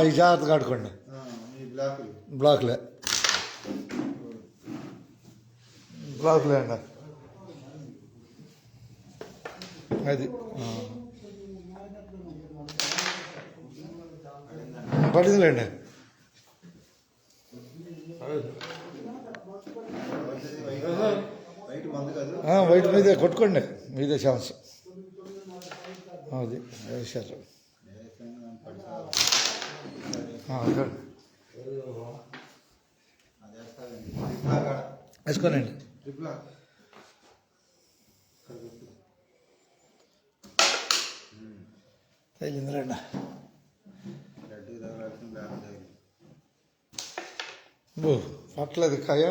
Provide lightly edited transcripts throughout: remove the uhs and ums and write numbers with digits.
ఈ జాగ్రత్తగా ఆడుకోండి. బ్లాక్లే బ్లాక్లే అండి అది పడిందిలేండి. వైట్ మీదే కొట్టుకోండి, మీదే ఛాన్స్. అది వేసారు వేసుకోనండి. తగిలిందిలేండి. పట్టలేదు కాయ.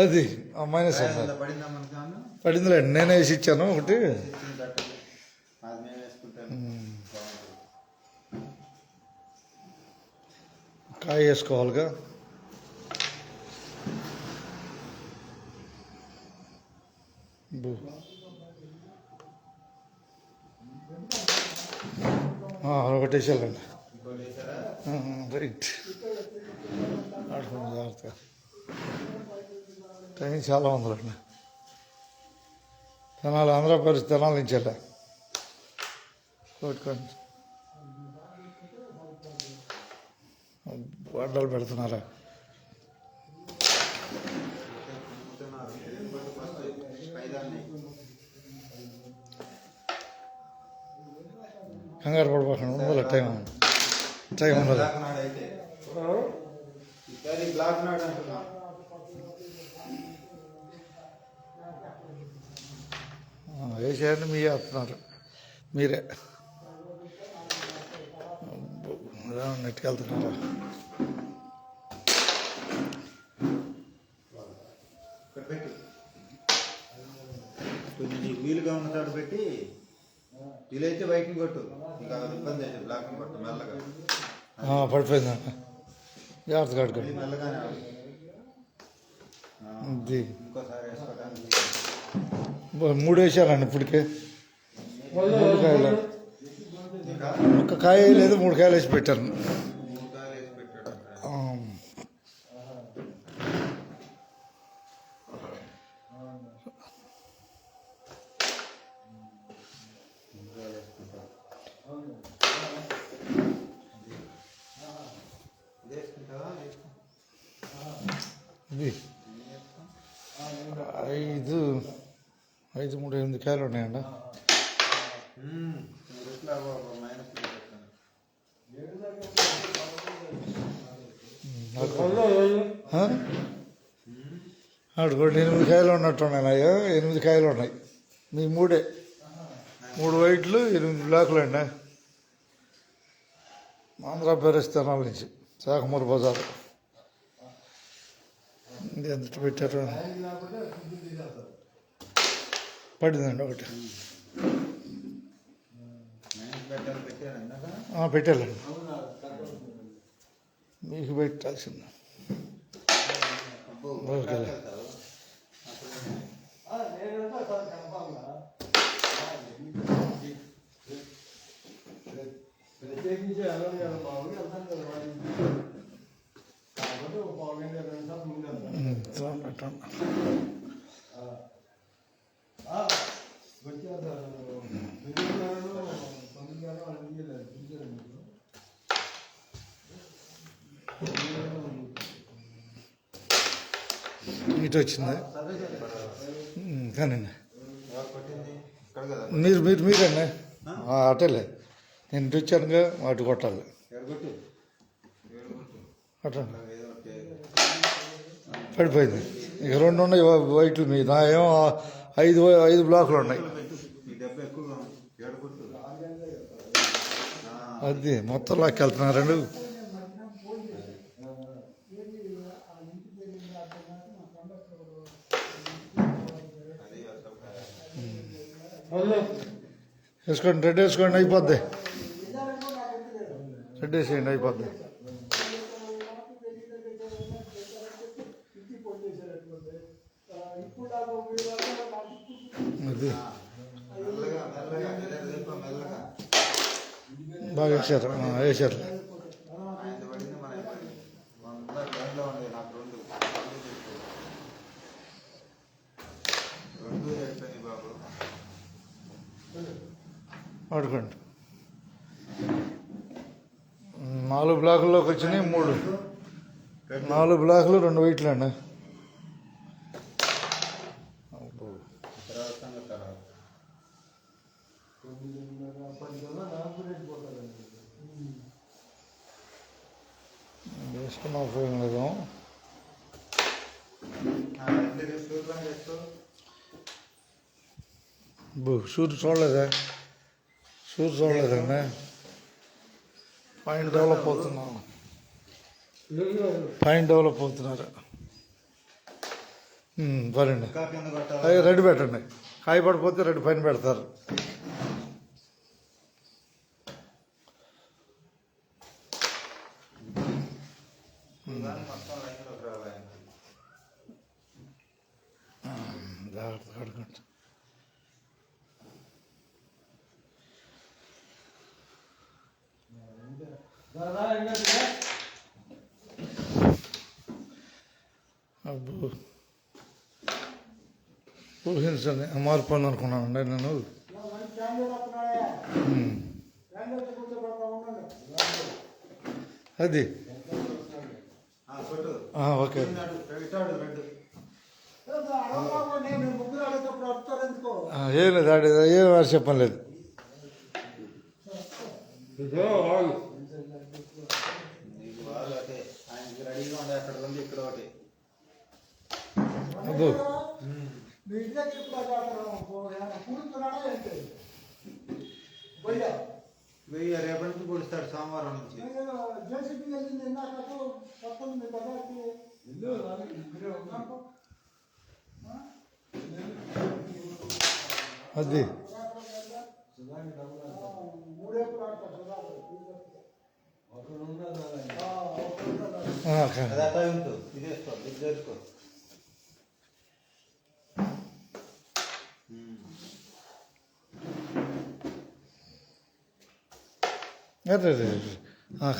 అది మైనస్ పడిందిలేండి. నేనే వేసి ఇచ్చాను ఒకటి. కాయ వేసుకోవాలిగా. ఒకటి వేసేయాలండి. రైట్ ఆడుకోండి జాగ్రత్తగా. టైం చాలా ఉందండి. తెనాలి ఆంధ్రప్రదేశ్ తెనాలి నుంచి వెళ్ళా కొట్టుకోండి. వడ్డలు పెడుతున్నారా? కంగారు పడిపోకండి. ఉండాలి టైం ఉండాలి. వేసేయండి. మీ వేస్తున్నారు మీరే. నెట్టుకెళ్తున్నారా? కొంచెం వీలుగా ఉన్న చోట పెట్టి వీలైతే బయటని కొట్టు. ఇక ఇబ్బంది అయితే బ్లాక్ కొట్టు మెల్లగా. పడిపోయిందండి. జాగ్రత్తగా ఆడుకోండి. మెల్లగానే ఇది ఇంకోసారి వేసుకోవడానికి 3 వేసారండి ఇప్పటికే. 3 కాయలు. ఒక్క కాయ లేదు, 3 కాయలు వేసి పెట్టాను. 3 కాయలు వేసి పెట్టాడు. ఇది 5, 3, 8 కాయలు ఉన్నాయండి. ఆడుకోండి. 8 కాయలు ఉన్నట్టున్నాయో. 8 కాయలు ఉన్నాయి. మీ 3 వైట్లు, 8 బ్లాకులు అండి. ఆంధ్రప్రదేశ్ తెనాలి నుంచి శాఖమూరు బజారు. ఎంత పెట్టారు? పడిందండి ఒకటి. పెట్టాలండి. మీకు పెట్టాల్సింది. ఓకే. ఇటు వచ్చింది కానండి. మీరండి అటలే. నేను ఇటు వచ్చానుగా, అటు కొట్టాలి. అట్లా పడిపోయింది. ఇక 2 ఉన్నాయి వైట్లు. మీ నా ఏమో 5 బ్లాకులు ఉన్నాయి. అది మొత్తం లాక్కెళ్తున్నారండి. వేసుకోండి, రెడ్ వేసుకోండి, అయిపోద్ది. రెడ్ వేసేయండి, అయిపోద్ది. అది మెల్లగా మెల్లగా మెల్లగా మెల్లగా బాగా వేసారు, వేసారు. ఆయన పడింది మన దాంట్లో ఉండేది నాకు రెండు చెప్పని బాబు వాడుకోండి. 4 బ్లాకుల్లోకి వచ్చినాయి, 3 4 బ్లాకులు 2 వైట్లు అండి. తర్వాత సంగతి తర్వాత వేసుకున్న ఉపయోగం లేదు. షూర్ చూడలేదా? షూర్ చూడలేదండి. పాయింట్ డెవలప్ అవుతున్నాను, పాయింట్ డెవలప్ అవుతున్నారు. సరేండి, అవి రెడీ పెట్టండి. కాయ పడిపోతే రెడీ పైన పెడతారు. జాగ్రత్త కడుకోండి. అబ్బో, ఊహించండి, మార్పు అని అనుకున్నానండి నేను. అది ఓకే. ఏం లేదు, ఏం వారు చెప్పం లేదు. అబ్బో, రేపటి నుంచి పొడుస్తాడు, సోమవారం నుంచి. అది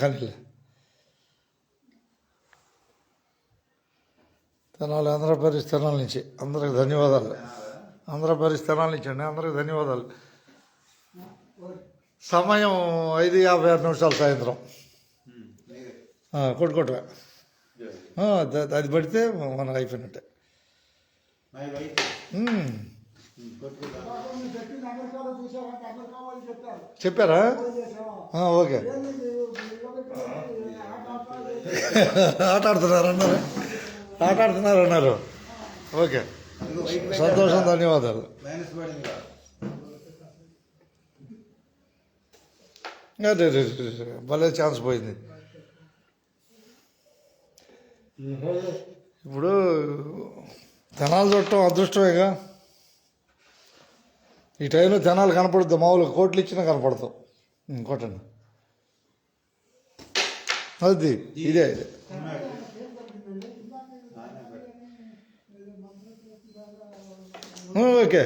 కానీ తెనాలి ఆంధ్రప్రదేశ్ తెనాలి నుంచి అందరికి ధన్యవాదాలు. ఆంధ్రప్రదేశ్ తెనాలి నుంచి అండి, అందరికి ధన్యవాదాలు. సమయం 5:56 సాయంత్రం. కొట్టుకోవటమే, అది పడితే మనకు అయిపోయినట్టే. చెప్పారా? ఓకే. ఆట ఆడుతున్నారు అన్నారు, ఆట ఆడుతున్నారు అన్నారు. ఓకే, సంతోషం, ధన్యవాదాలు. భలే ఛాన్స్ పోయింది. ఇప్పుడు తెనాలు చుట్టం అదృష్టమేగా. ఈ టైంలో తెనాలు కనపడుద్ది, మామూలుగా కోట్లు ఇచ్చినా కనపడతాం. కొట్టండి, అది ఇదే ఇదే. ఓకే,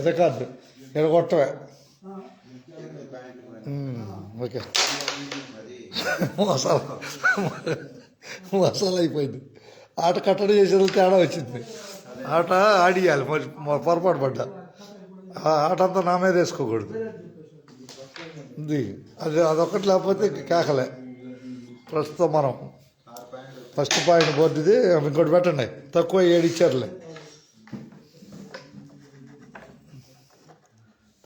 రికార్డు ఇక్కడ కొట్టవే. ఓకే, మసాలా అయిపోయింది. ఆట కట్టడి చేసేది తేడా వచ్చింది. ఆట ఆడియాలి, పొరపాటు పడ్డా. ఆట అంతా నా మీద వేసుకోకూడదు. అదొక్కటి లేకపోతే కేకలే. ప్రస్తుతం మనం ఫస్ట్ పాయింట్ బోర్డుది. ఇంకోటి పెట్టండి, తక్కువ 7 ఇచ్చారులే,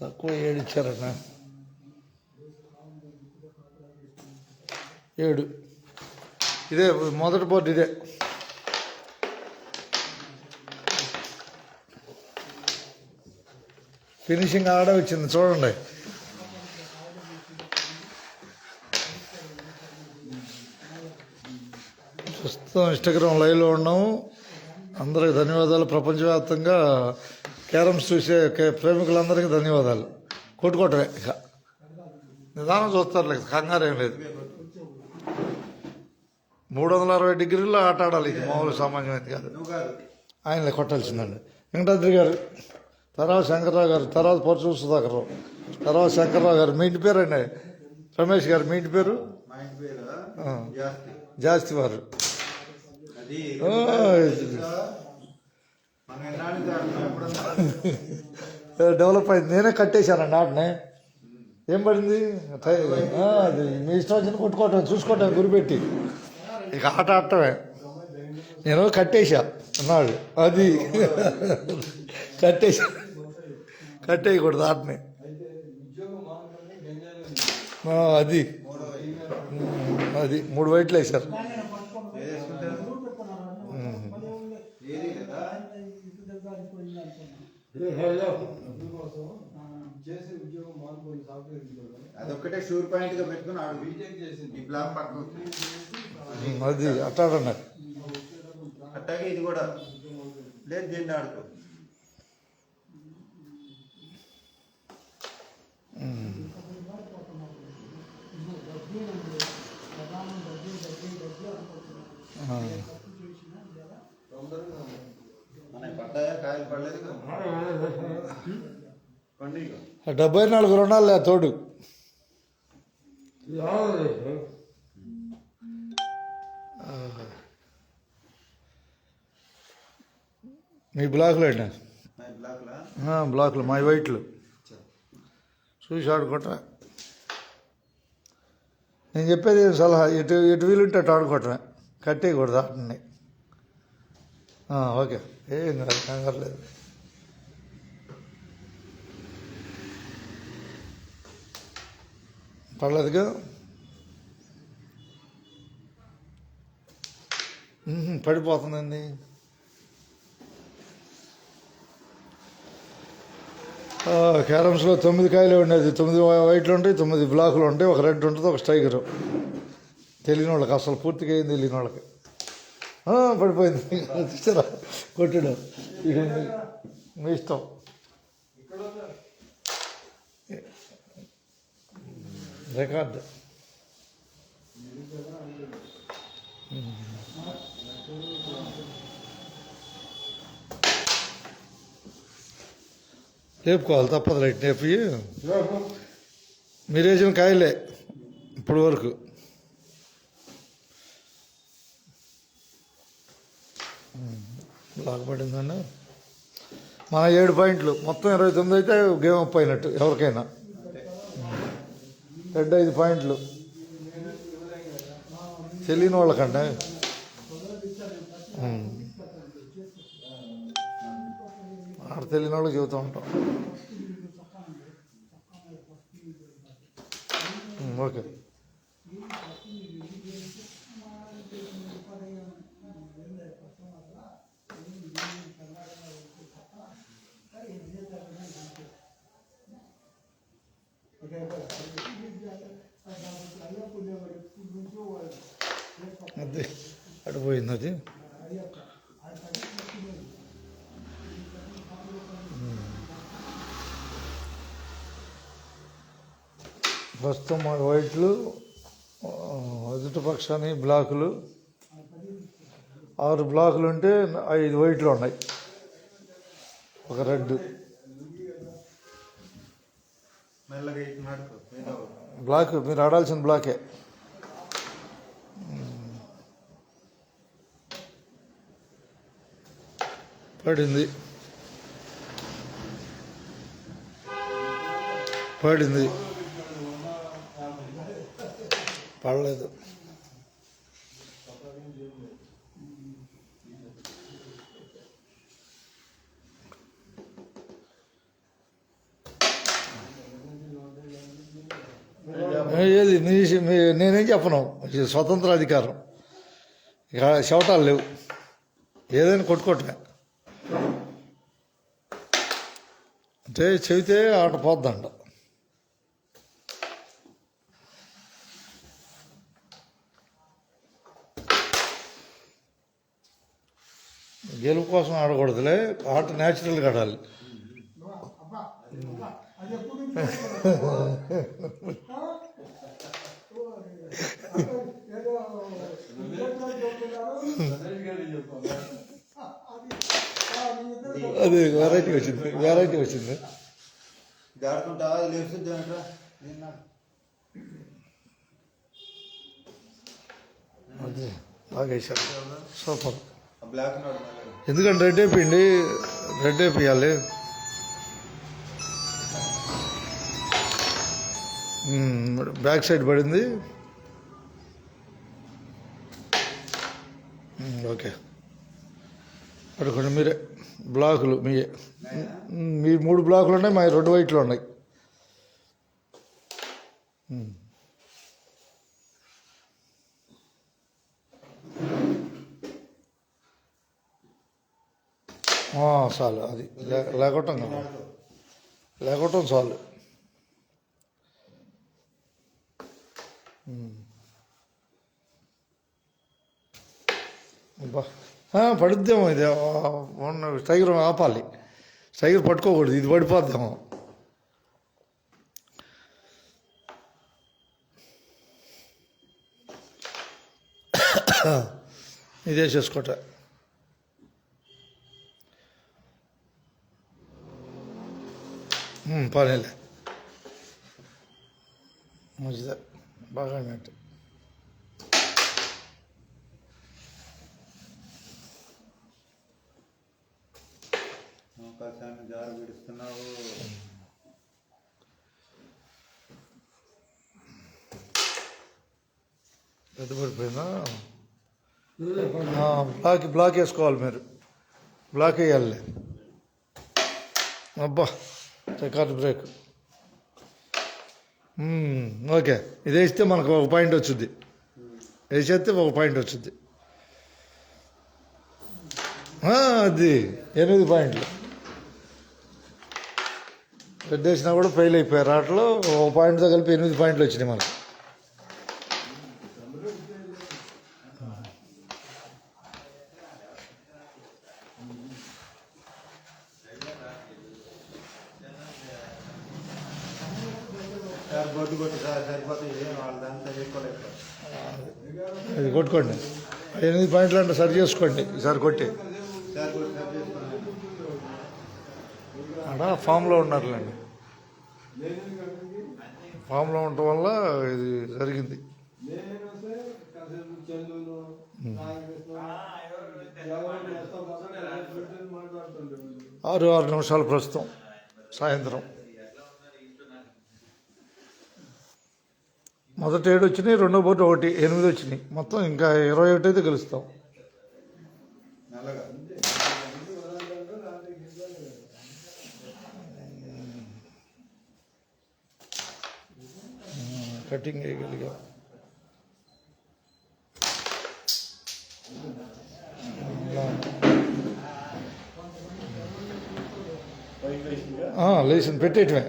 తక్కువ 7 ఇచ్చారన్నా. 7 ఇదే మొదటి బోర్డు, ఇదే. ఫినిషింగ్ ఆడ వచ్చింది చూడండి. ప్రస్తుతం ఇన్స్టాగ్రామ్ లైవ్లో ఉన్నాము. అందరికి ధన్యవాదాలు. ప్రపంచవ్యాప్తంగా క్యారమ్స్ చూసే ప్రేమికులందరికీ ధన్యవాదాలు. కొట్టుకోవటమే ఇక నిదానం చూస్తారు, కంగారు ఏం లేదు. 360 డిగ్రీల్లో ఆట ఆడాలి, ఇది మామూలు సామాన్యమైనది కాదు. నువ్వు కాదు. ఆయనలే కొట్టాల్సిందండి. వెంకటాద్రి గారు, తర్వాత శంకర్రావు గారు, తర్వాత పరచు సుధాకర్రావు, తర్వాత శంకర్రావు గారు. మీ ఇంటి పేరు అండి రమేష్ గారు, మీ ఇంటి పేరు? మా ఇంటి పేరు జాస్తి. జాస్తి వారు. అది ఓ, మనం ఎన్నాళ్ళకి ఆడుతున్నాం, ఎప్పుడన్నా డెవలప్ అయింది. నేనే కట్టేశానండి ఆటనే. ఏం పడింది అది మీ ఇష్టం వచ్చిన కొట్టుకోవటం, చూసుకోవటం గురిపెట్టి ఇక ఆట ఆడటమే. నేను కట్టేశా అన్నాడు, అది కట్టేయకూడదు ఆటని. అది అది 3 వైట్లు వేశారు. ఏది వేసుకుంటారు? ఏది కదా అదొక్కటే షూర్ పాయింట్ గా పెట్టుకుని ఆడు. ఈ బ్లాక్ పక్కన అది అట్టాడన్నారు. అట్టాగే ఇది కూడా లేదు, దీన్ని ఆడుకో. మనకి పడ్డాయా? కాయలు పడలేదు కదా. పండుగ 74 రుణాలే తోడు. మీ బ్లాక్లో అండి, బ్లాక్లా బ్లాక్లు మా వైట్లు చూసి ఆడుకోవటమే. నేను చెప్పేది సలహా, ఎటు ఎటు వీలుంటే అటు ఆడుకోవటమే, కట్టేయకూడదు ఆటని. ఓకే, ఏం కాదు, కంగారు లేదు. పర్లేదుగా, పడిపోతుందండి. క్యారమ్స్లో 9 కాయలు ఉండేది, 9 వైట్లు ఉంటాయి, 9 బ్లాకులు ఉంటాయి, ఒక రెడ్ ఉంటుంది, ఒక స్ట్రైకరు. తెలియని వాళ్ళకి, అసలు పూర్తిగా ఏం తెలియని వాళ్ళకి పడిపోయింది. చూసారా కొట్టడం, మీ ఇష్టం. రికార్డు లేపుకోవాలి, తప్పదు. రైట్ లేపి మీరు వేసిన కాయలే ఇప్పుడు వరకు. లాగబడిందండి. మన 7 పాయింట్లు, మొత్తం 29 అయితే గేమ్ అప్ అయినట్టు ఎవరికైనా. రెడ్ 5 పాయింట్లు తెలియని వాళ్ళకంటే. ఆడ తెలియని వాళ్ళకి చెబుతూ ఉంటాం. ఓకే, అది అడిపోయింది. అది ప్రస్తుతం మా వైట్లు, ఎదుటి పక్షాన్ని బ్లాకులు 6 బ్లాకులు ఉంటే 5 వైట్లు ఉన్నాయి, ఒక రెడ్. బ్లాక్ మీరు ఆడాల్సిన బ్లాకే. పడింది పడింది పడలేదు. ఏది నేనేం చెప్పను, ఇది స్వతంత్ర అధికారం. ఇక శవటాలు లేవు, ఏదైనా కొట్టుకోవటమే. అంటే చెబితే ఆట పోద్దంట. గెలుపు కోసం ఆడకూడదులే, ఆట న్యాచురల్గా ఆడాలి. అది వెరైటీ వచ్చింది. జాడుకుంటా లేస్తుంది అంటారా అదే బాగా వేసారు, సూపర్. బ్లాక్ ఎందుకంటే రెడ్ వేపియాలి. బ్యాక్ సైడ్ పడింది. ఓకే, పడుకోండి మీరే. బ్లాకులు మీయే, మీ 3 బ్లాకులు ఉన్నాయి, మా 2 వైట్లు ఉన్నాయి. చాలు, అది లేకోవటం చాలు. పడుద్దేమో ఇది. స్టైగర్ ఆపాలి, స్టైగర్ పట్టుకోకూడదు, ఇది పడిపోద్దాము. ఇదే చేసుకోట. పర్లేదు, మంచిదే, బాగా నెట్. జారు విడుస్తున్నావు. పెద్ద పడిపోయిందా? బ్లాక్ వేసుకోవాలి మీరు, బ్లాక్ వేయాలి. అబ్బా, రికార్డ్ బ్రేక్. ఓకే, ఇది వేస్తే మనకు 1 పాయింట్ వచ్చింది. వేసేస్తే 1 పాయింట్ వచ్చింది. అది 8 పాయింట్లు. పెద్ద వేసినా కూడా ఫెయిల్ అయిపోయారు. ఆటలో 1 పాయింట్తో కలిపి 8 పాయింట్లు వచ్చినాయి మనకు. బొడ్డు కొట్టి సార్ సరిపోతుంది, వాళ్ళంతా చేసుకోలేదు. ఇది కొట్టుకోండి, 8 పాయింట్లు అంటే సరి చేసుకోండి ఈసారి కొట్టి. అడా ఫామ్లో ఉన్నారులేండి, ఫామ్లో ఉండటం వల్ల ఇది జరిగింది. 6 నిమిషాలు ప్రస్తుతం సాయంత్రం. మొదటి 7 వచ్చినాయి, రెండో బోర్డు 1, 8 వచ్చినాయి. మొత్తం ఇంకా 21 అయితే గెలుస్తాం. కటింగ్ వేయగలిగా. లేచింది, పెట్టేయటమే.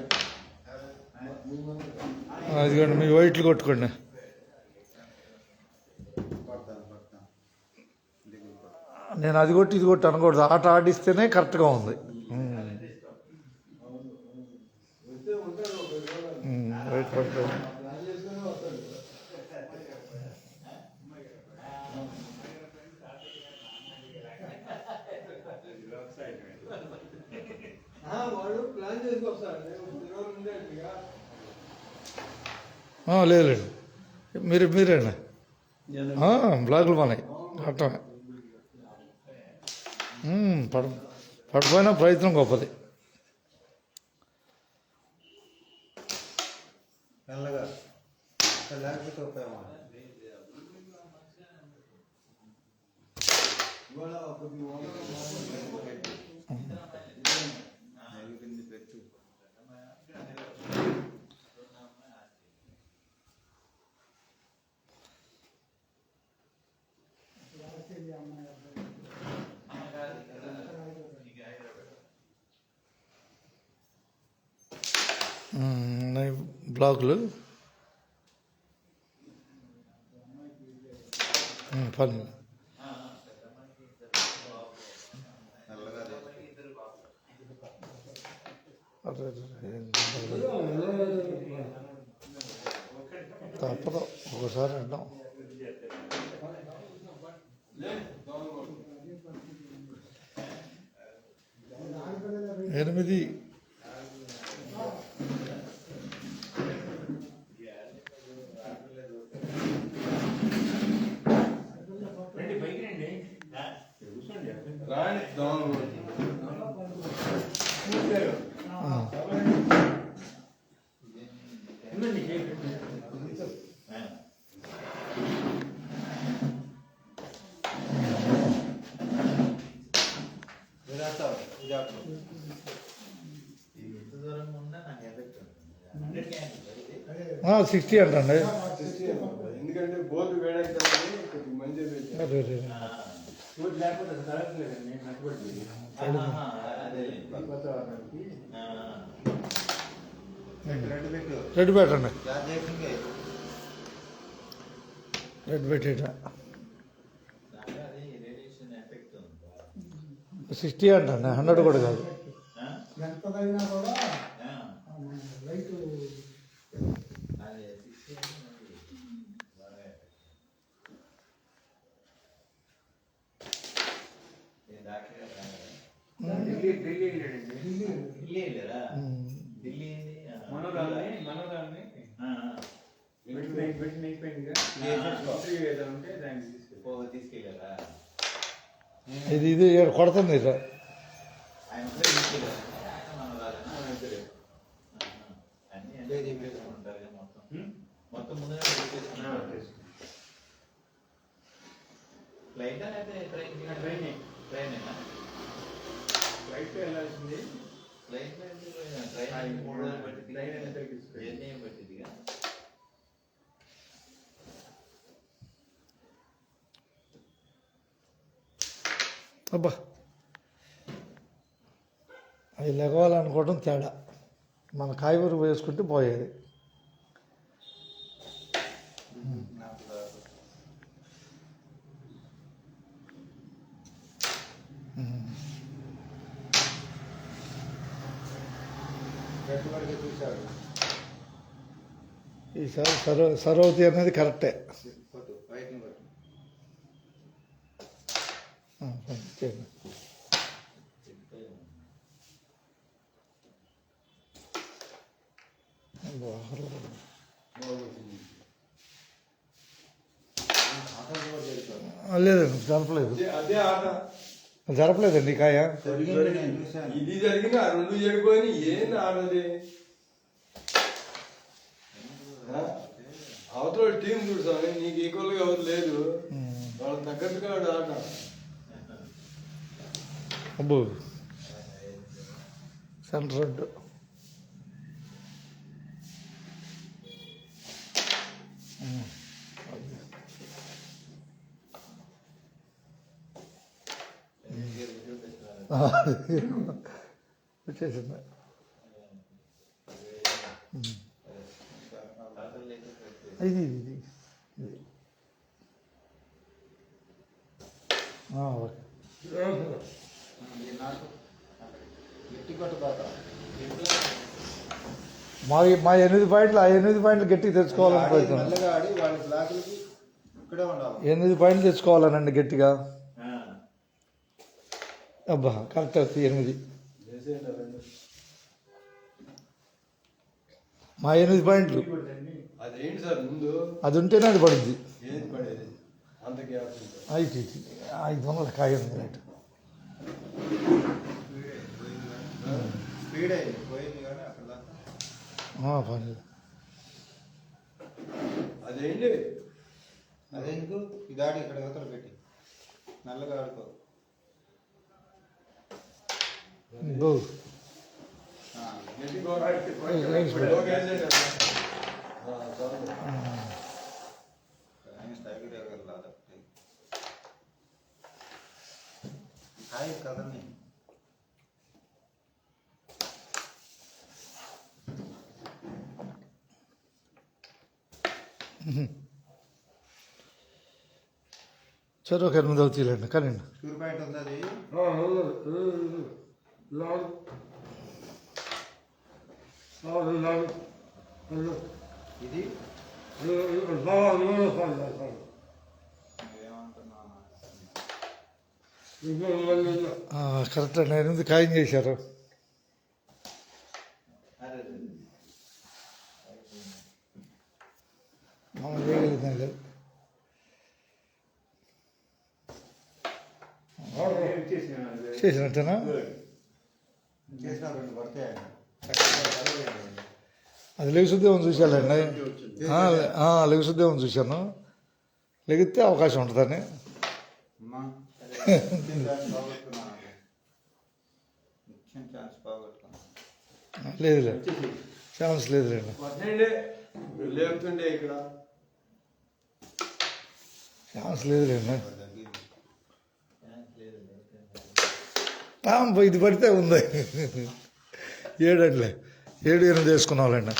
అదిగోండి, మీ వైట్లు కొట్టుకోండి. నేను అది కొట్టి ఇది కొట్టి అనకూడదు, ఆట ఆడిస్తేనే కరెక్ట్గా ఉంది. వైట్ పడిపోయింది. లేదు, మీరేనా బ్లాకులు మనకి అట్టమే. పడిపోయినా ప్రయత్నం గొప్పది. బ్లాకులు పని తప్పదు ఒకసారి అంటాం. 8 60 అంటండి. ఎందుకంటే బోర్డు వేడెక్కాలని కొద్దిగా మంచిగా అదే అదే రెడ్ పెట్టండి. రెడ్ పెట్టేట 60 అంటండి, 100 కూడా కాదు. ఎంతదైనా కూడా లైట్ ఇది ఇది కొడుతుంది ఇది. మొత్తం ముందుగా ఫ్లైట్ అయితే ట్రైన్ ఫ్లైట్ వెళ్ళాల్సింది. ఫ్లైట్ ట్రైన్ 3 రోజులు పట్టింది, జర్నీ పట్టిందిగా. అబ్బా అవి లెగవాలనుకోవడం తేడా. మన కాయగూర వేసుకుంటే పోయేది. చూశాడు ఈసారి సరౌతి అనేది కరెక్టే. బయటని కొట్టు. చేయండి. లేదండి జరపలేదు, అదే ఆట. జరపలేదండి ఈ కాయ. ఇది జరిగింది, ఆ రెండు చెడిపోయి ఏంది ఆడది. అవతల టీం చూసాను, నీకు ఈక్వల్ గా ఎవరు లేదు, వాళ్ళకి తగ్గట్టుగా ఆట. అబ్బో సెంటర్ రోడ్డు. వచ్చేసింది. ఇది ఇది ఇది ఇది ఓకే. మా 8 పాయింట్లు, ఆ 8 పాయింట్లు గట్టిగా తెచ్చుకోవాలని ప్రయత్నం. మెల్లగా ఆడి వాళ్ళ బ్లాకులకి ఇక్కడే ఉండాలి. 8 పాయింట్లు తెచ్చుకోవాలనండి గట్టిగా. అబ్బా కరెక్ట్ అవుతుంది 8. మా 8 పాయింట్లు అదేంటి సార్ ముందు అది ఉంటేనే అది పడుద్ది. ఏది పడేది అంత గ్యాప్ 500 కాయ ఉంది రేటు. స్పీడ్ అయింది, పోయింది కానీ అక్కడ దాకా. పర్లేదు. అదేంటి అదెందుకు ఇది ఆడి ఇక్కడ యువతలు పెట్టి నల్లగా ఆడుకో. గో హాయ్ కదండి. చలో ఒక 8 అవుతాయిలేండి కానీ షూర్ పాయింట్ ఉంది అది. ఇది కరెక్ట్ అండి 8 ఖాయం చేశారు. మనం చేయగలుగుతాం లేదు. చేసినట్టేనా? చేసిన 2 పడతాయి. అది లెగుసుద్దేమో చూశానండి. లెగుసుద్దేమో చూశాను. లెగితే అవకాశం ఉంటుందని. అమ్మా ఛాన్స్ పోగొట్టుకున్నా. లేదులే, ఛాన్స్ లేదులేండి. లేపుతుండే ఇక్కడ ఛాన్స్ లేదులేండి. ఇది పడితే ఉంది 7 అండిలే, 7, 8 వేసుకున్నావాలండి.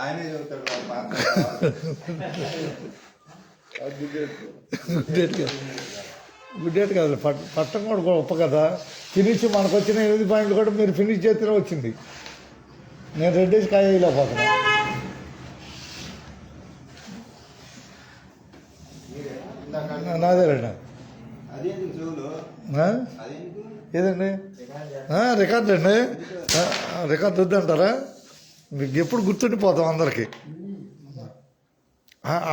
ఆయనే చెబుతాడు గుడ్ కదా, పట్టం కూడా గొప్ప కదా. ఫినిష్ మనకు వచ్చిన 8 పాయింట్లు కూడా మీరు ఫినిష్ చేస్తేనే వచ్చింది. నేను రెడ్డేసి కాయ వేయలేకపోతున్నా. నాదేలేండి. అదేందుకు చెవులు అదేందుకు ఏదండి రికార్డు అండి. రికార్డు వద్దంటారా? మీకు ఎప్పుడు గుర్తుండిపోతాం అందరికి.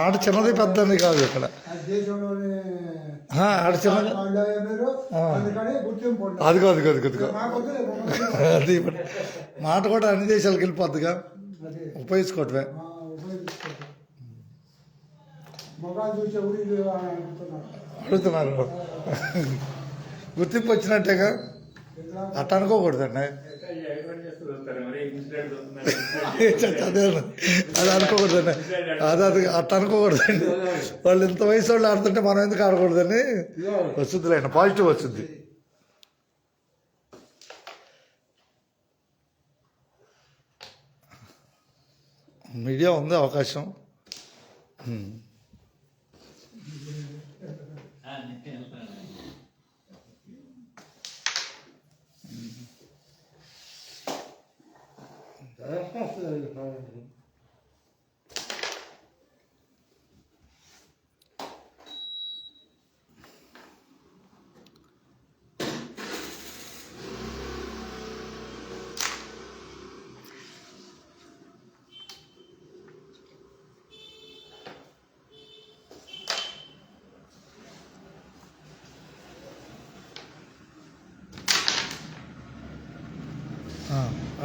ఆడ చిన్నది పెద్దది కాదు ఇక్కడ. ఆడ చిన్నది అదిగో అదిగో అదిగో అది మాట కూడా అన్ని దేశాలకు వెళ్ళిపోద్దిగా. ఉపయోగించుకోవటమే. అడుగుతున్నారు. గుర్తింపు వచ్చినట్టేగా. అట్ట అనుకోకూడదండి. అదే అది అనుకోకూడదండి. అది అట్ట అనుకోకూడదండి. వాళ్ళు ఇంత వయసు వాళ్ళు ఆడుతుంటే మనం ఎందుకు ఆడకూడదని వస్తుందిలేండి. పాజిటివ్ వచ్చింది. మీడియా ఉంది అవకాశం.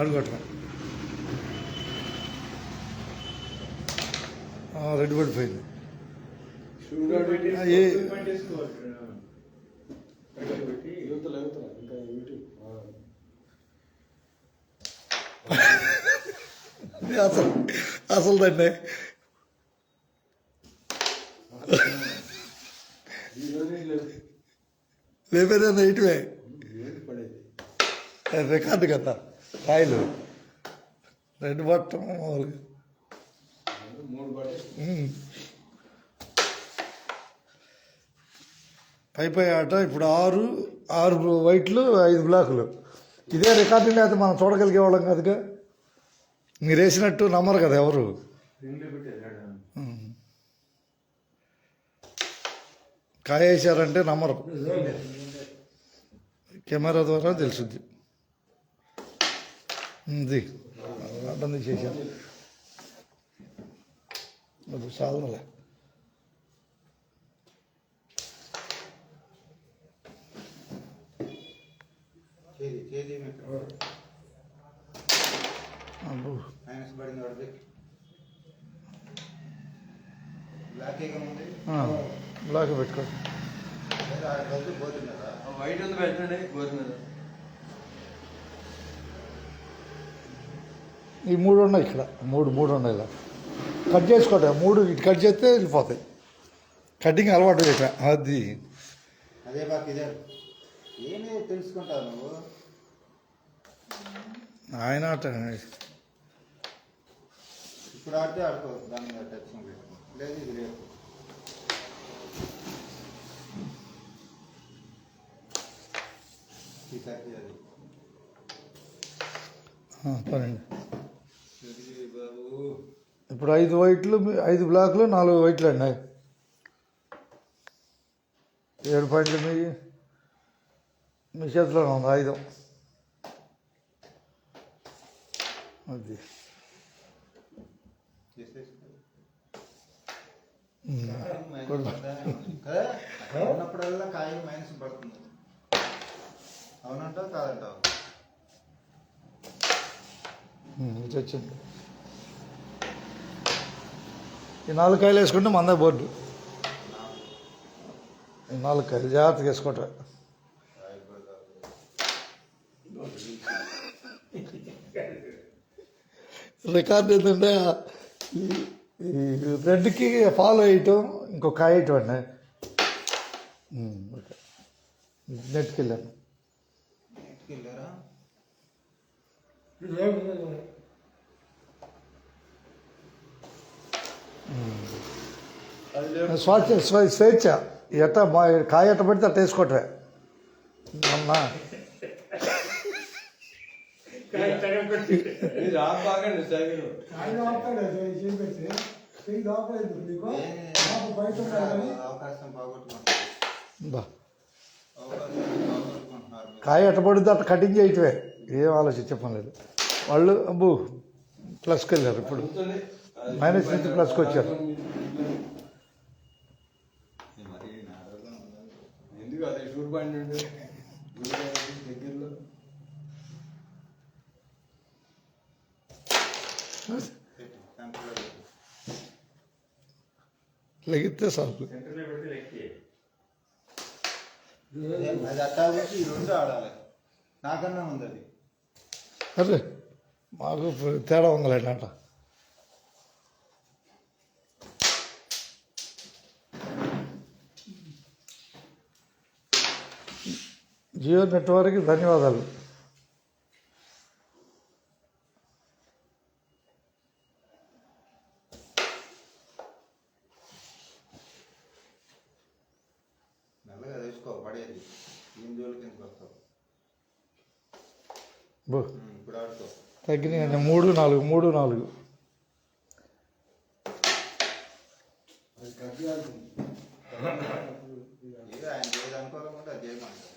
అడుగట్రా రెడ్డి పడిపోయింది. అసలు దండి లేపేదన్నా ఇటువే రికార్డు కదా. కాయలు 2 పట్టం పై ఆట. ఇప్పుడు 6 వైట్లు 5 బ్లాకులు. ఇదే రికార్డు అయితే మనం చూడగలిగే వాళ్ళం కాదుగా. మీరు వేసినట్టు నమ్మరు కదా ఎవరు. కాయ వేసారంటే నమ్మరు. కెమెరా ద్వారా తెలుసుద్ది. ఇది అడ్డం తీసేసాను. అది సాధనలే. బ్లాక్ పెట్టుకో. వైట్ ఉంది పెట్టండి గోధుమ మీద. ఈ 3 ఉన్నాయి ఇక్కడ. 3 ఉన్నాయి. ఇలా కట్ చేసుకోవటం. 3 ఇటు కట్ చేస్తే వెళ్ళిపోతాయి. కటింగ్ అలవాటు చేసా. అది అదే బాగా ఇదే ఏమే తెలుసుకుంటావు నువ్వు. ఆయన ఇప్పుడు ఆడితే ఆడుకో దాని మీద టచింగ్ పెట్టుకో లేదు ఇది రేపు ఈ కత్తి అది పనండి. సరే బాబు. ఇప్పుడు 5 వైట్లు 5 బ్లాకులు 4 వైట్లు అండి. 7 పాయింట్లు మీ చేతిలోనే ఉంది ఆయుధం. అది ఉన్నప్పుడల్లా కాయ మైనస్ పడుతుంది. అవునంటావు కాదంటావు? ఇది వచ్చింది. ఈ 4 కాయలు వేసుకుంటే మందే బోర్డు. ఈ 4 కాయలు జాగ్రత్తగా వేసుకోవటం. రికార్డు ఏంటంటే ఈ రెడ్కి ఫాలో వేయటం ఇంకో కాయ వేయటం అండి. ఓకే నెట్కి వెళ్ళాను. వెళ్ళారా? స్వేచ్ఛ ఎట్ట కాయ ఎట్ట పడితే అట్ట వేసుకోవటమే. అన్నా మీరు ఆపాకండి సైకిల్. అవకాశం పోగొట్టుకుంటున్నారు. బా కాయ ఎట్ట పడితే అట్ట కటింగ్ చేయటమే. ఏం ఆలోచించే పని లేదు. వాళ్ళు అబ్బు ప్లస్కి వెళ్ళారు. ఇప్పుడు మైనస్ నుంచి ప్లస్కి వచ్చారు. ఎందుకు అదే షూర్ పాయింట్ ఉండే దగ్గరలో లెగితే చాలు. అది అట్టా వచ్చి ఈ 2 ఆడాలి. నాకన్నా ఉంది అది. అరే మాకు తేడా ఉందిలేండి అట. జియో నెట్వర్క్కి ధన్యవాదాలు. మెల్లగా తీసుకో పడేది. దీని జోలికి ఎందుకు వస్తావు? బో ఇప్పుడు ఆడుకో. తగ్గినాయండి. 3 4 3 4. అది కట్టాల్సింది. ఇది ఆయన ఏది అనుకోవాలనుకుంటే అది చేయమంటారు.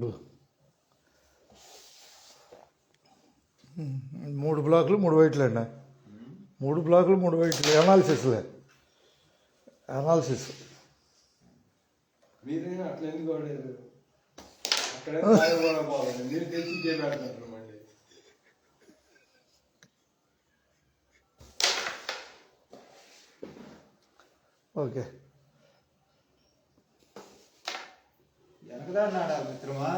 బో 3 బ్లాకులు 3 వైట్లు అండి. 3 బ్లాకులు 3 వైట్లు. అనాలిసిస్ మీరైనా అట్లా ఎందుకు వాడలేదు? అక్కడే కాయ కూడా బాగుంది. మీరు తెచ్చి చేయబెడతారు మళ్ళీ. ఓకే. వెనకదాన్ని ఆడాలి మిత్రమా.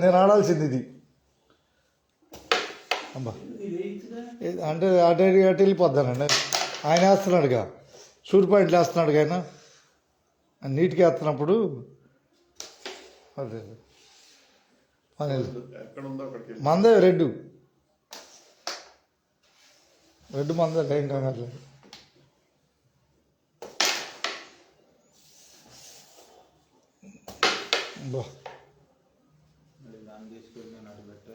నేను ఆడాల్సింది ఇది. అమ్మా అంటే అటు అటు వెళ్ళిపోద్దానండి. ఆయన వేస్తున్నాడుగా షూర్ పాయింట్లు వేస్తున్నాడుగా ఆయన నీట్గా వేస్తున్నప్పుడు. అదే మందే రెడ్ మందే ఏం కాదు. బా దాన్ని తీసుకొని నేను అటు పెట్టా.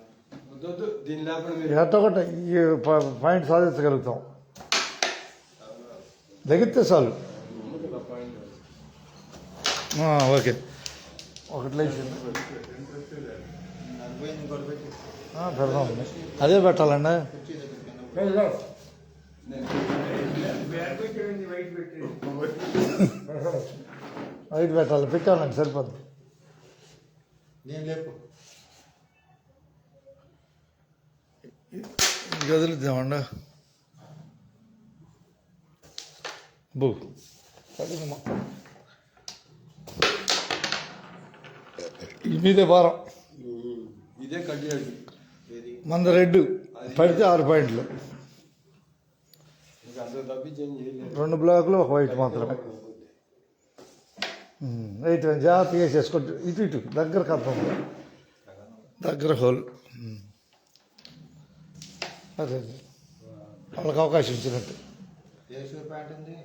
వద్దు దీని లేకుండా మీరు ఎట్ట ఒకటి ఈ పాయింట్ సాధించగలుగుతాం. లెగితే చాలు. పాయింట్ ఓకే ఒకటి లేచింది. అది పోయింది ఇంకోటి పెట్టి పెడదాం. అదే పెట్టాలండి. కుర్చీ దగ్గర వైట్ పెట్టాలి. పెట్టాలండి సరిపోద్ది. నేను లేపు. వదులుద్దామండి. బూ మీదే భారం. ఇదే కట్టాడు. మన రెడ్ పడితే 6 పాయింట్లు. ఇంకా అంత తప్పించేం చేయలేదు. 2 బ్లాకులు 1 వైట్ మాత్రమే. 8 జాగ్రత్తగా వేసేసుకుంటే ఇటు దగ్గర కథం దగ్గర హోల్. అదే అదే వాళ్ళకి అవకాశం ఇచ్చినట్టు. ఏసీ ప్యాంట్ ఉంది.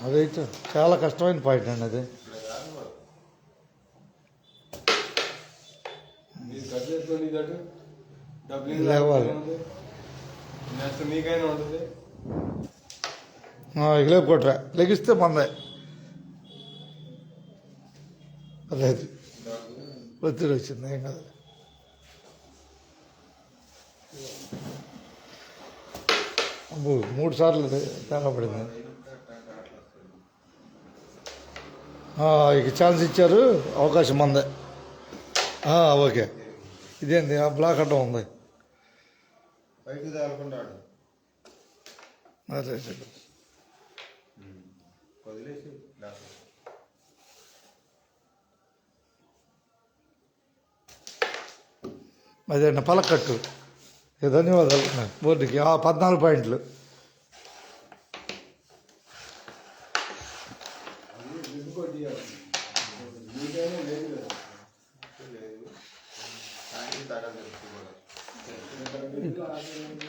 అదైతే చాలా కష్టమైన పాయింట్ అండి అది. ఇక్కడ కాదు వాడు. మీరు కట్ చేసుకోండి కట్టు డబ్బులు లేవాలి. నెక్స్ట్ మీకైనా ఉంటుంది. ఇక లేపు కొట్టరా, లెగిస్తే మందే. అదే అది ఒత్తిడి వచ్చింది, ఏం కాదు. అబ్బో 3 సార్లు తేడా పడింది. ఇక ఛాన్స్ ఇచ్చారు, అవకాశం మందే. ఓకే, ఇదేంది ఆ బ్లాక్ అడ్డం ఉంది. బయటకు తేలకుండాడు అదే అదే. వదిలేసి లాస్ట్. అదే అన్న పలకట్టు. ధన్యవాదాలు బోర్డుకి. 14 పాయింట్లు. మీకైనా లేదు కదా. లేదు ప్యాంట్ తగలు తెలుసుకోవాలి.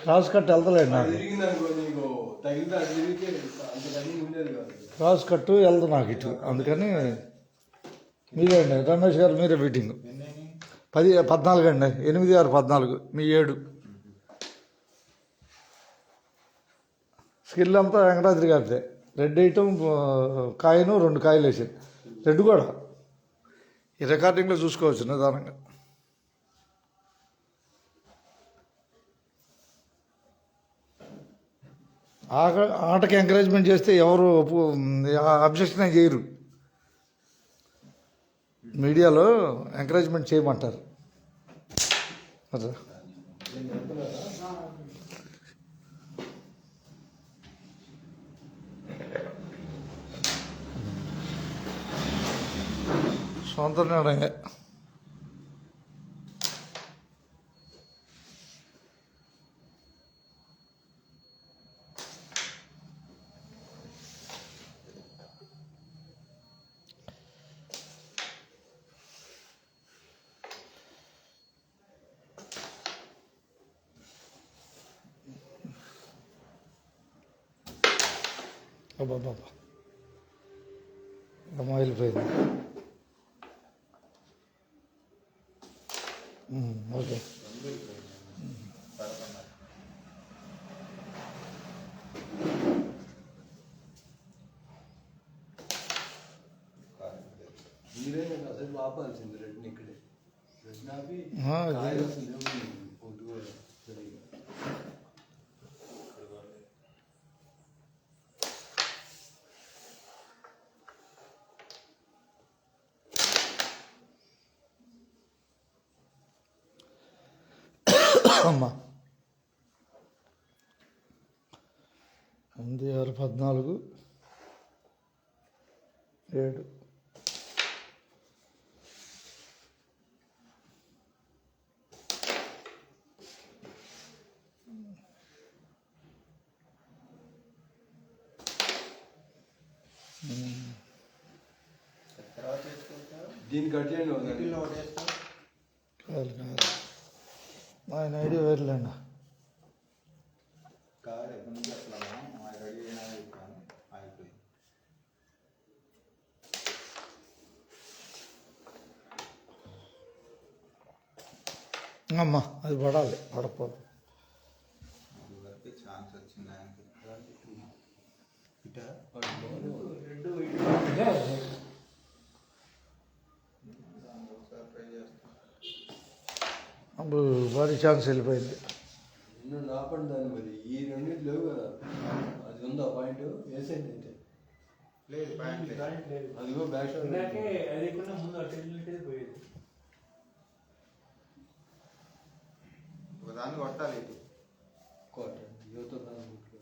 క్రాస్ కట్ వెళ్తలేడు నాకు. తిరిగింది అనుకో నీకు తగిలితే అటు తిరిగితే అంత తగిలి ఉండేది కాదు. క్రాస్ కట్టు వెళ్దు నాకు ఇటు, అందుకని మీరే అండి రమేష్ గారు, మీరే మీటింగ్. ఎన్ని 14 అండి, 8, 6, 14 మీ 7. స్కిల్ అంతా వెంకటాద్రి గారిదే. రెడ్ ఐటమ్ కాయను 2 కాయలు వేసాను. రెడ్ కూడా ఈ రికార్డింగ్లో చూసుకోవచ్చు నిదానంగా. ఆటకి ఎంకరేజ్మెంట్ చేస్తే ఎవరు అబ్జెక్షన్ చేయరు. మీడియాలో ఎంకరేజ్మెంట్ చేయమంటారు. అదే సొంత నిర్ణయం. అబ్బాబ్బా వెళ్ళిపోయింది. ఓకే. మీరైనా కాసేపు ఆపాల్సింది రెడ్ని ఇక్కడే. రెడ్ని ఆపి ఇది- కాయ వస్తుంది పొద్దు కూడా సరిగ్గా. అమ్మా 8, 6, 14, 7. తర్వాత వేసుకుంటారు. దీన్ని కట్ చేయండి ఒకసారి. వీటిల్లో ఒకటి వేస్తాం. కాదు కాదు, ఆయన ఐడియా వేర్లేండి. కాదు ఎప్పటి నుంచి అసలు రెడీ అయినా చెప్పాను అయిపోయింది. అమ్మా అది పడాలి, పడకపోదు. ఇదివరకు ఛాన్స్ వచ్చింది ఆయనకి. ఇట ఒకసారి ట్రై చేస్తాం. అప్పుడు భారీ ఛాన్స్ వెళ్ళిపోయింది. నిన్ను ఆపండి దాన్ని. మరి ఈ రెండింటి లేవు కదా, అది ఉందా పాయింట్ వేసేయండి అయితే. లేదు ప్యాంట్ లేదు. అదిగో బ్యాక్ షాట్ అది కూడా ముందు అటు వెళ్ళినట్టే పోయేది. ఒకదాన్ని కొట్టాలి ఇది. క్వార్టర్ యువత దాని బుక్లో.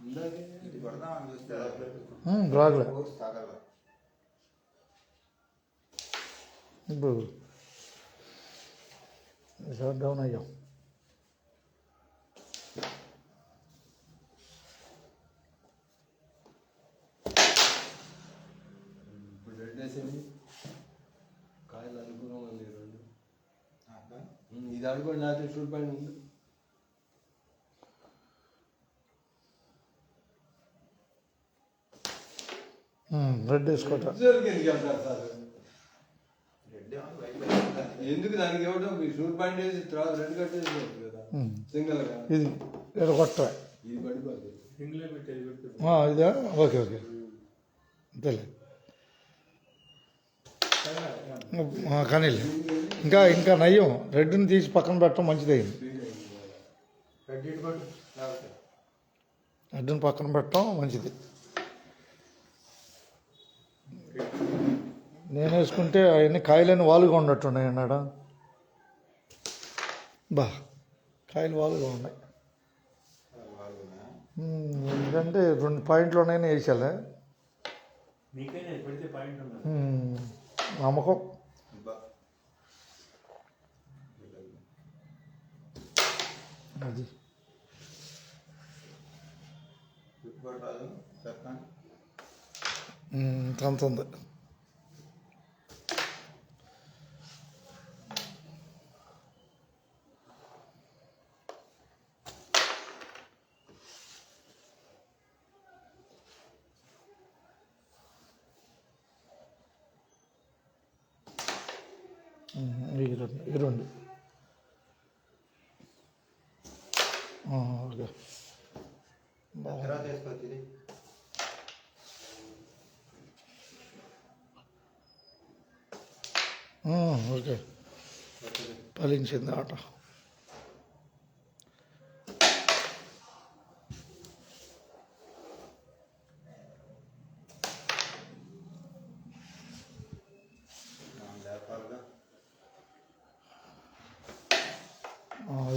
ఇందాకే ఇది కొడదామని చూస్తే రాగలే. ఫోర్స్ తగల. ఇప్పుడు డౌన్ అయ్యాం. వేసేది కాయలు అనుకూలంగా ఉంది రెండు అట్లా ఇది అనుకోండి నాతో షూట్ పైన ఉంది రెడ్ వేసుకోవటం రిజల్ట్కి ఎందుకు వెళ్తారు సార్ రెడ్ ఏమో వైట్ వేసుకుంటాను. ఎందుకు దానికి ఇవ్వడం మీ షూట్ పాయింట్ వేసి తర్వాత రెండు కట్టేసుకోవచ్చు కదా సింగల్గా ఇది ఇక్కడ కొట్టం ఇది పడిపోతుంది సింగిల్ పెట్టేది పెట్టు. ఇదా ఓకే ఓకే అంతేలే కానీ ఇంకా ఇంకా నయ్యం రెడ్ని తీసి పక్కన పెట్టడం మంచిదైంది రెడ్ ఇటు కొట్టు లేకపోతే రెడ్ని పక్కన పెట్టడం మంచిది నేను వేసుకుంటే అవన్నీ కాయలన్నీ వాలుగా ఉన్నట్టున్నాయి అన్నాడా బా కాయలు వాలుగా ఉన్నాయి ఎందుకంటే 2 పాయింట్లోనైనా వేసాలే నీకైనా ఇది పెడితే పాయింట్ ఉండదు. నమ్మకం బా అది ఇప్పుడు రాదు చెప్పండి అంత ఉంది ఈ రెండు ఓకే తర్వాత వేసుకోవచ్చు ఇది ఓకే ఫలించింది ఆట లేపాలిగా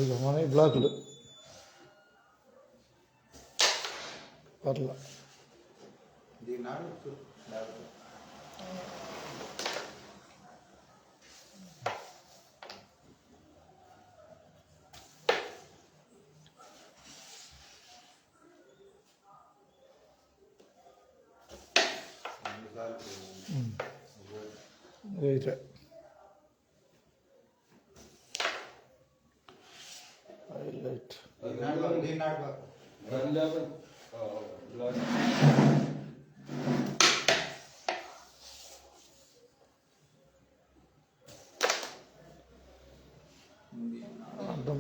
ఇక మన బ్లాకులు పర్లా దీని నాడు లేకపోతే రైట్ హైలైట్ దీని నాడు రన్ లేకపోతే బ్లాక్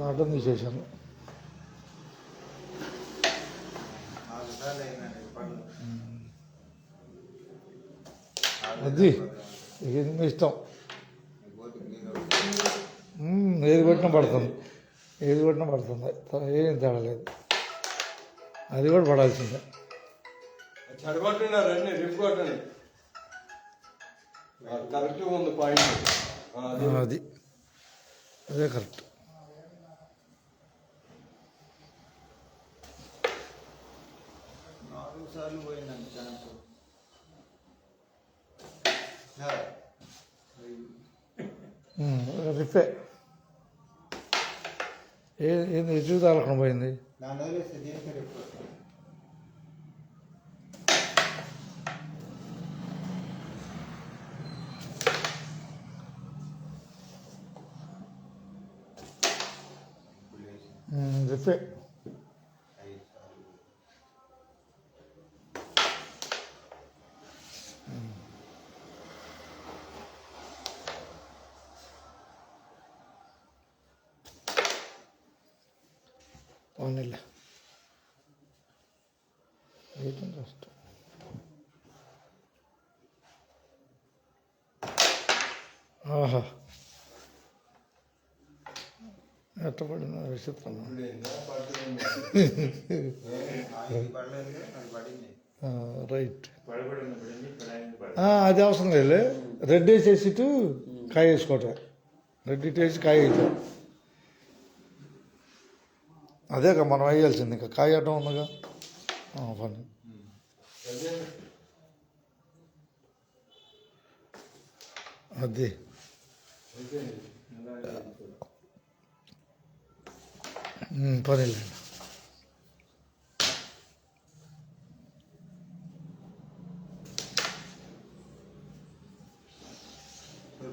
అడ్డం తీసేసాను 4 సార్లు అయిందండి పనులు అది ఇది మీ ఇష్టం పోతే మీరు ఏది కొట్టినా పడుతుంది ఏది కొట్టినా పడుతుంది ఏం తేడా లేదు అది కూడా పడాల్సిందే చెడగొట్టినా రండి రిప్ కొట్టండి కరెక్ట్గా ఉంది పాయింట్ అది అదే కరెక్ట్ 4 సార్లు పోయిందండి ఛాన్స్ రిఫే ఏంది ఎటు తాలకుండా పోయింది దాని వదిలేస్తే దీనికి రేపు రిఫే 5 సార్లు పోనీలే ఏంటంటే కష్టం ఆహా ఎట్టబడిన విచిత్రం ఇది పడలేదు అది పడింది రైట్ పడబడి ఉన్నప్పుడు పడాయింది పడ అది అవసరం లేదు రెడ్ వేసేసి ఇటు కాయ వేసుకోవటం రెడ్ ఇటు వేసి కాయ వేయటం అదేగా మనం వేయాల్సింది ఇంకా కాయ అడ్డం ఉందిగా పని అది పనిలేండి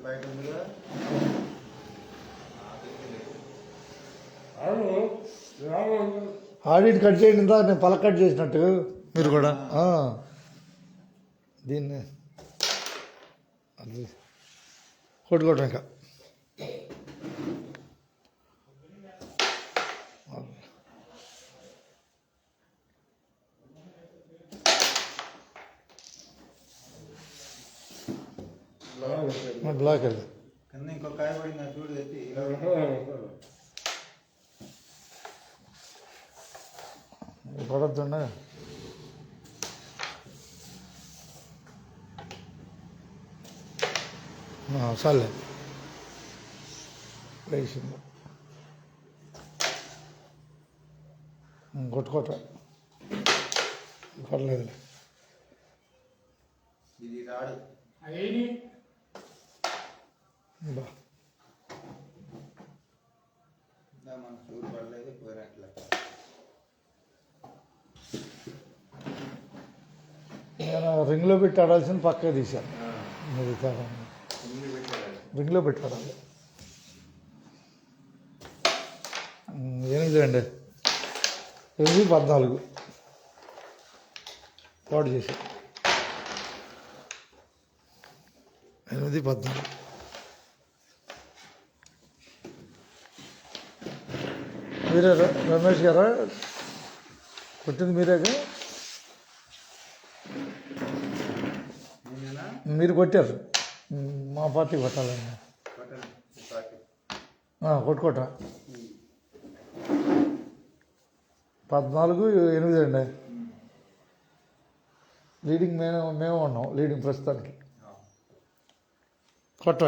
బయట ఉందిగా అవును రావాలి. ఆడిట్ కట్ చేయండి ఇందా నేను పలక కట్ చేసినట్టు మీరు కూడా దీన్ని అది కొట్టుకోవటం ఇంకా బ్లాక్ అది కింద ఇంకో కాయ పడింది అది చూడు ఎత్తి ఇలా పడద్దుండ చాలే లేచింది కొట్టుకోట పర్లేదులే ఇది రాడు అయ్యి బా ఇంకా మన చూడు పడలేదు పోయినట్లే నేను రింగ్లో పెట్టి ఆడాల్సిన పక్క తీశాను ఇది తేడా. రింగ్లో పెట్టి ఆడాలి 8 అండి 8 14 పాడు చేసి 8 14 మీరే రమేష్ గారా కొట్టింది మీరేగా నేనేనా మీరు కొట్టారు మా పార్టీ కొట్టాలండి కొట్టండి పార్టీ కొట్టుకోట 14 8 అండి లీడింగ్ మేము ఉన్నాం లీడింగ్ ప్రస్తుతానికి కొట్ట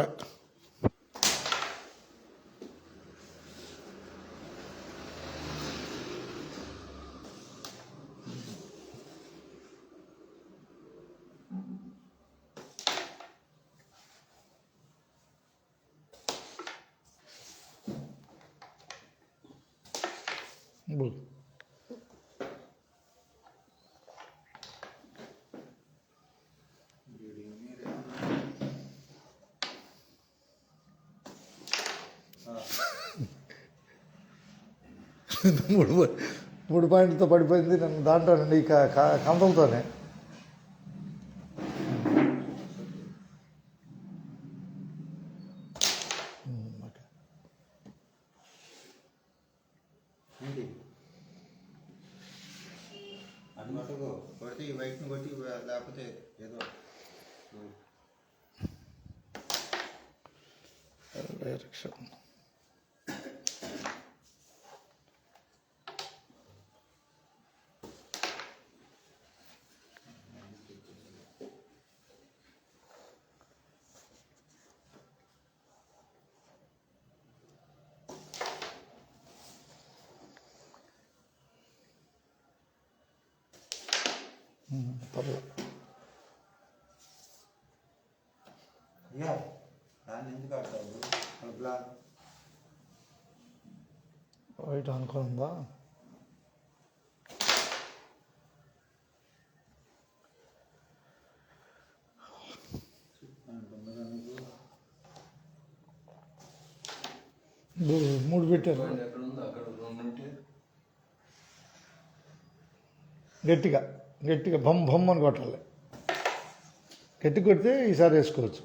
మూడు పాయింట్లతో పడిపోయింది నన్ను దాంట్లోనండి ఈ కంపలతోనే ఏంటి అది మటుకు కొడితే ఈ వైట్ని కొట్టి లేకపోతే ఏదో డైరెక్షన్ పర్లేదు యా దాన్ని ఎందుకు ఆడతావు మన బ్లాక్ వైట్ అనుకుందా మూడు పెట్టారు ఎక్కడ ఉందో అక్కడ 2 ఉంటే గట్టిగా గట్టిగా బొమ్మ బొమ్మని కొట్టాలి గట్టి కొడితే ఈసారి వేసుకోవచ్చు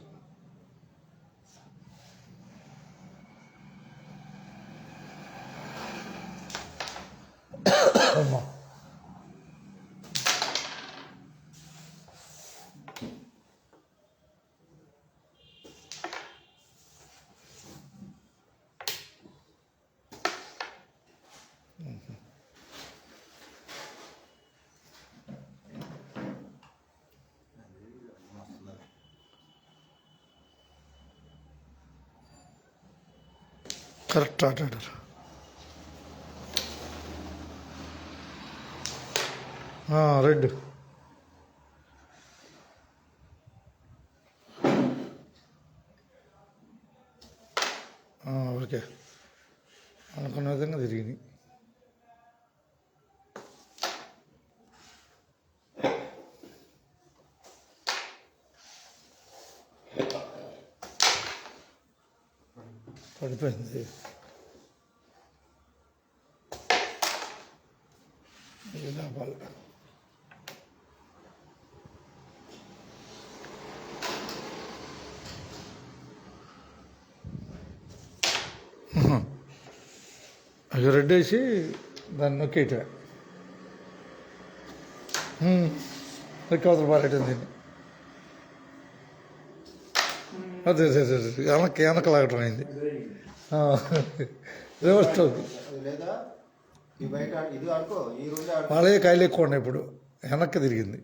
అమ్మా కరెక్ట్ ఆడారు రెడ్ ఓకే అనుకున్న విధంగా తిరిగింది పడిపోయింది. ఇది లేపాలి. అది రెడ్ వేసి దాన్ని నొక్కేయటమే. నొక్కి అవతల పారేయటం దీన్ని. అదే అదే అదే అదే వెనక్కి లాగటం అయింది. Reverse stroke. అది లేదా ఈ బయట ఇది ఆడుకో, ఈ రెండు ఆడుకో. వాళ్ళే కాయలు ఎక్కువ ఉన్నాయి. ఇప్పుడు వెనక్కి తిరిగింది.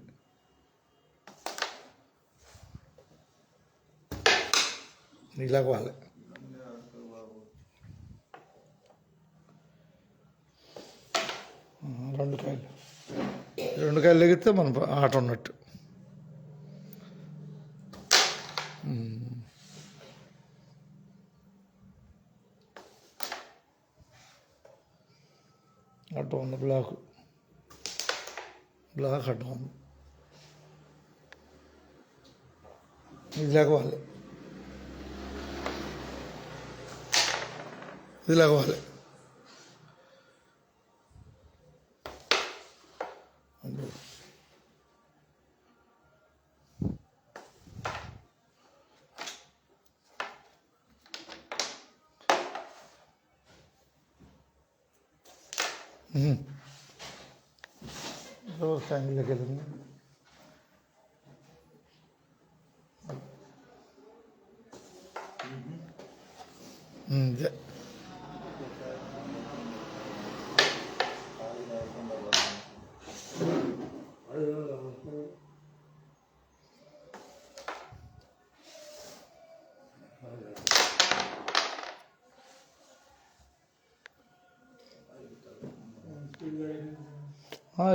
ఇలాగ వాళ్ళే రెండు కాయలు ఎగితే మన ఆట ఉన్నట్టు. అడ్డం ఉంది బ్లాక్ అడ్డం ఉంది. ఇది లేకవాలి, ఇది లేకవాలి. యాంగిల్లోకి వెళ్ళింది. ఇదే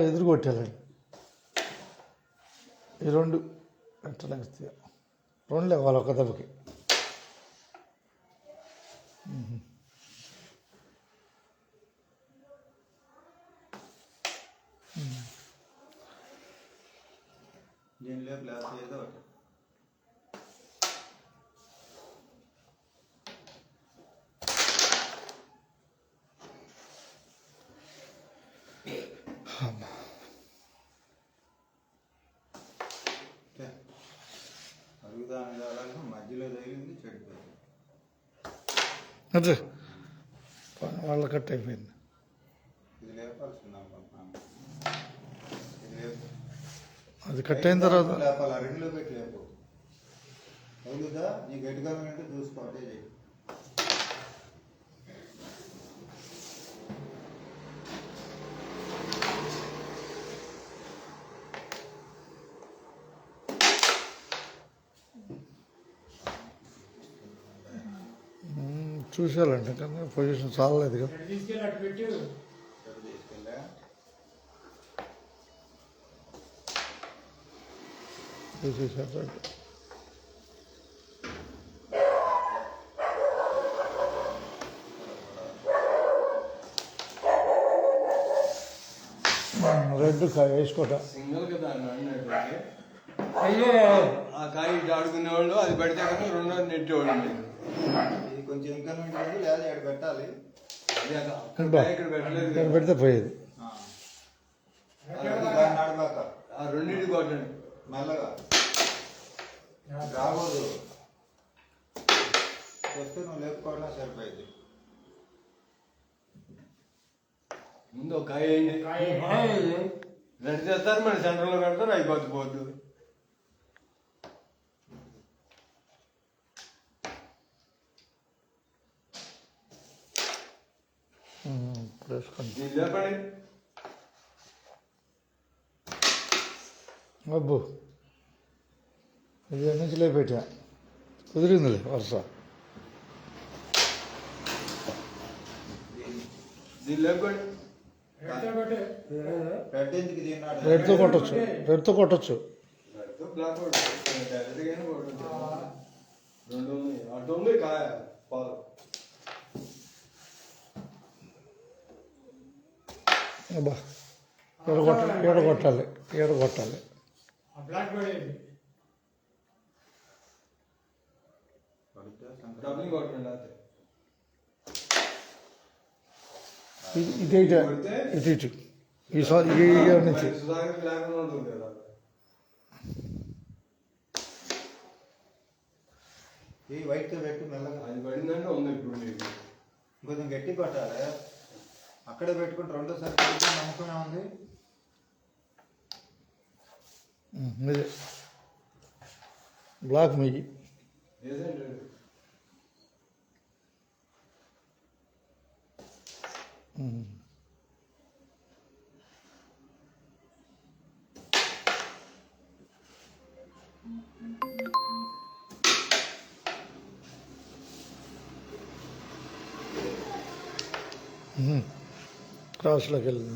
ఎదురు కొట్టాలండి. ఈ రెండు ఎట్లా లెగిస్తాయి? రెండు లేవాలి ఒక దెబ్బకి. దీని లేపు లేకపోతే ఏదో ఒకటి. అరుగుదాని కాలాలకు మధ్యలో తగిలింది, చెడిపోయింది. అదే వాళ్ళ కట్ అయిపోయింది. ఇది లేపాల్సింది అనుకుంటున్నాను. ఇది లేపు. అది కట్ అయిన తర్వాత లేపాలి, ఆ రెండులో పెట్టి లేపు. అవుతుందా? నీ గట్టిగా అంటే చూసుకో, అదే చెయ్యి. చూసేయాలంటే కానీ పొజిషన్ చాలలేదు కదా. తీసుకెళ్ళి అటు పెట్టి ఎక్కడ తీసుకెళ్ళా? చూసేసారు. రెడ్ కాయ వేసుకోట. సింగిల్ కదా అన్నట్టు ఆ కాయ ఆడుకునే వాళ్ళు అది పెడితే కానీ రెండోది నెట్టేవాళ్ళు. ఇది కొంచెం ఇన్కన్వీనియంట్ ఉంది, లేదా ఇక్కడ పెట్టాలి. అదే అక్కడ కాయ ఇక్కడ పెట్టలేదు ఇక్కడ కదా. పెడితే పోయేది. దాన్ని ఆడబాక ఆ రెండింటి కొట్టండి మెల్లగా రాకూడదు. వస్తే నువ్వు లేపుకోవడం సరిపోయింది. ముందు ఒక కాయ వేయండి. రెడీ చేస్తారు, మన సెంటర్లో పెడతారు, అయిపోద్ది పోద్దు. వేసుకోండి. ఇది లేపండి. అబ్బో ఇది నుంచి లేపెట్టా కుదిరిందిలే వరుస. దీన్ని లేపండి. రెడ్ ఎందుకు తిన్నాడు? రెడ్తో కొట్టచ్చు, రెడ్తో కొట్టచ్చు. బ్లాక్ రెండు ఉన్నాయి, అటు ఉంది కాయ పాలు. అబ్బా ఏడ కొట్టాలి. బ్లాక్ పడేది డబ్బులు కొట్టండి అంతే. ఇటు ఇటు ఇటు ఇటు ఈ నుంచి సుధాకర్ లేకుండా ఉంటుంది కదా. ఈ వైట్తో పెట్టి మెల్లగా అది పడిందంటే ఉంది ఇప్పుడు నీకు. కొంచెం గట్టి కొట్టాలి. అక్కడే పెట్టుకుంటే రెండోసారి పెట్టుకుంటే నమ్మకమే ఉంది. ఇదే బ్లాక్ మీకు ఏదండి క్రాస్లోకి వెళ్ళింది.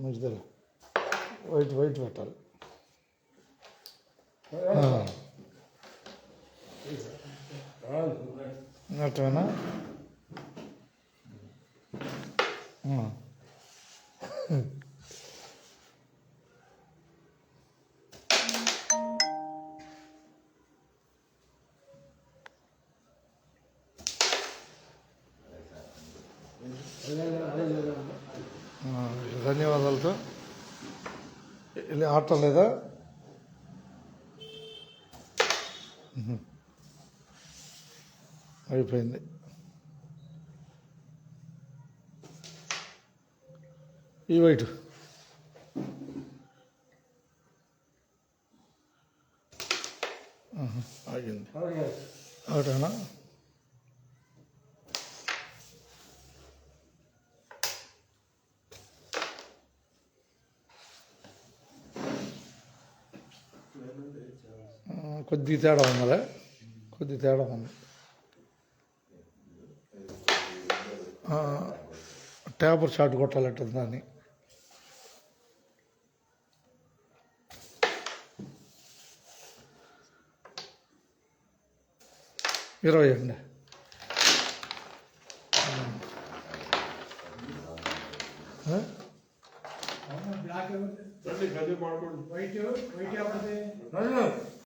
మంచిది వైట్ వైట్ పెట్టాలి. అట్టేనా ధన్యవాదాలతో వెళ్ళి ఆడటం లేదా అయిపోయింది. ఈ వైట్ ఆగింది. ఒకటేనా కొద్ది తేడా ఉందా? కొద్ది తేడా ఉంది. టేపర్ షాట్ కొట్టాలంటే దాన్ని. ఇరవై అండి. బ్లాక్ వైట్ వైట్ ఎవరిది?